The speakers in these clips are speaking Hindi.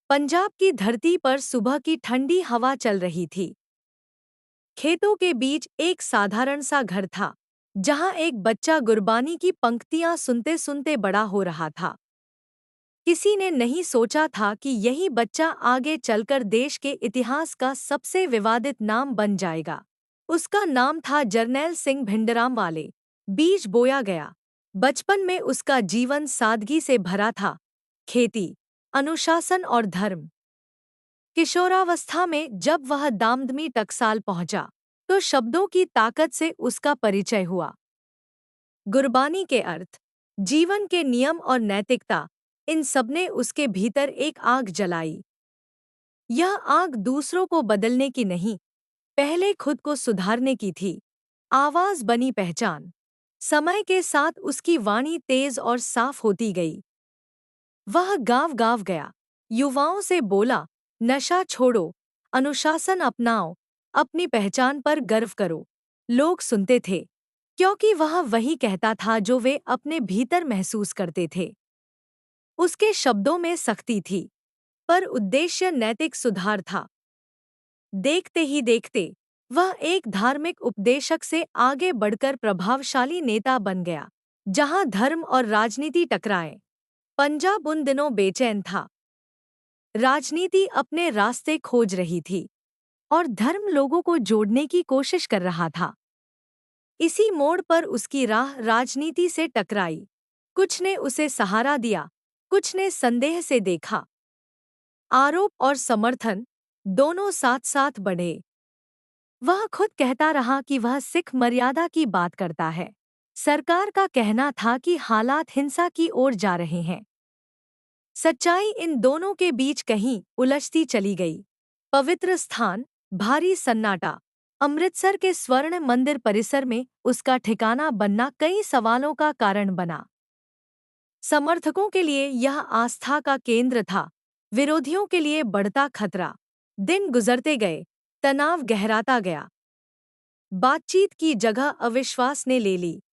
पंजाब की धरती पर सुबह की ठंडी हवा चल रही थी। खेतों के बीच एक साधारण सा घर था, जहां एक बच्चा गुरबानी की पंक्तियां सुनते सुनते बड़ा हो रहा था। किसी ने नहीं सोचा था कि यही बच्चा आगे चलकर देश के इतिहास का सबसे विवादित नाम बन जाएगा। उसका नाम था जरनैल सिंह भिंडरांवाले। बीज बोया गया। बचपन में उसका जीवन सादगी से भरा था। खेती, अनुशासन और धर्म। किशोरावस्था में जब वह दामदमी टकसाल पहुंचा, तो शब्दों की ताकत से उसका परिचय हुआ। गुरबानी के अर्थ, जीवन के नियम और नैतिकता, इन सबने उसके भीतर एक आग जलाई। यह आग दूसरों को बदलने की नहीं, पहले खुद को सुधारने की थी। आवाज बनी पहचान। समय के साथ उसकी वाणी तेज और साफ होती गई। वह गाँव गाँव गया, युवाओं से बोला, नशा छोड़ो, अनुशासन अपनाओ, अपनी पहचान पर गर्व करो। लोग सुनते थे, क्योंकि वह वही कहता था जो वे अपने भीतर महसूस करते थे। उसके शब्दों में सख्ती थी, पर उद्देश्य नैतिक सुधार था। देखते ही देखते वह एक धार्मिक उपदेशक से आगे बढ़कर प्रभावशाली नेता बन गया, जहां धर्म और राजनीति टकराए। पंजाब उन दिनों बेचैन था। राजनीति अपने रास्ते खोज रही थी और धर्म लोगों को जोड़ने की कोशिश कर रहा था। इसी मोड़ पर उसकी राह राजनीति से टकराई। कुछ ने उसे सहारा दिया, कुछ ने संदेह से देखा। आरोप और समर्थन दोनों साथ साथ बढ़े। वह खुद कहता रहा कि वह सिख मर्यादा की बात करता है। सरकार का कहना था कि हालात हिंसा की ओर जा रहे हैं। सच्चाई इन दोनों के बीच कहीं उलझती चली गई। पवित्र स्थान, भारी सन्नाटा। अमृतसर के स्वर्ण मंदिर परिसर में उसका ठिकाना बनना कई सवालों का कारण बना। समर्थकों के लिए यह आस्था का केंद्र था, विरोधियों के लिए बढ़ता खतरा। दिन गुजरते गए, तनाव गहराता गया। बातचीत की जगह अविश्वास ने ले ली।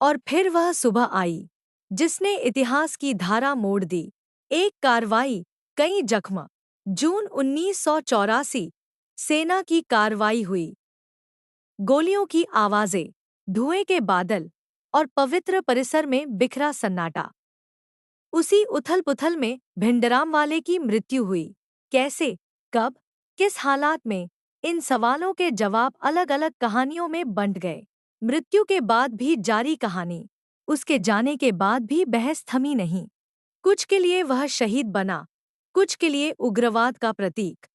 और फिर वह सुबह आई, जिसने इतिहास की धारा मोड़ दी। एक कार्रवाई, कई जख्म। जून 1984, सेना की कार्रवाई हुई। गोलियों की आवाजें, धुएं के बादल और पवित्र परिसर में बिखरा सन्नाटा। उसी उथल-पुथल में भिंडरांवाले की मृत्यु हुई। कैसे, कब, किस हालात में? इन सवालों के जवाब अलग-अलग कहानियों में बंट गए। मृत्यु के बाद भी जारी कहानी, उसके जाने के बाद भी बहस थमी नहीं। कुछ के लिए वह शहीद बना, कुछ के लिए उग्रवाद का प्रतीक।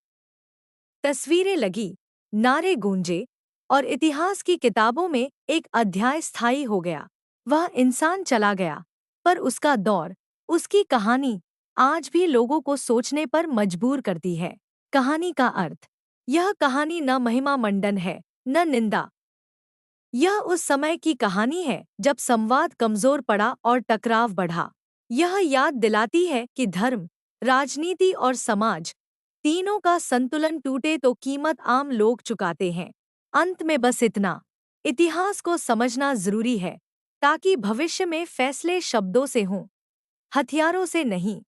तस्वीरें लगी, नारे गूंजे, और इतिहास की किताबों में एक अध्याय स्थायी हो गया। वह इंसान चला गया, पर उसका दौर, उसकी कहानी आज भी लोगों को सोचने पर मजबूर करती है। कहानी का अर्थ, यह कहानी न महिमा मंडन है, न निंदा। यह उस समय की कहानी है जब संवाद कमजोर पड़ा और टकराव बढ़ा। यह याद दिलाती है कि धर्म, राजनीति और समाज, तीनों का संतुलन टूटे तो कीमत आम लोग चुकाते हैं। अंत में बस इतना, इतिहास को समझना जरूरी है, ताकि भविष्य में फैसले शब्दों से हों, हथियारों से नहीं।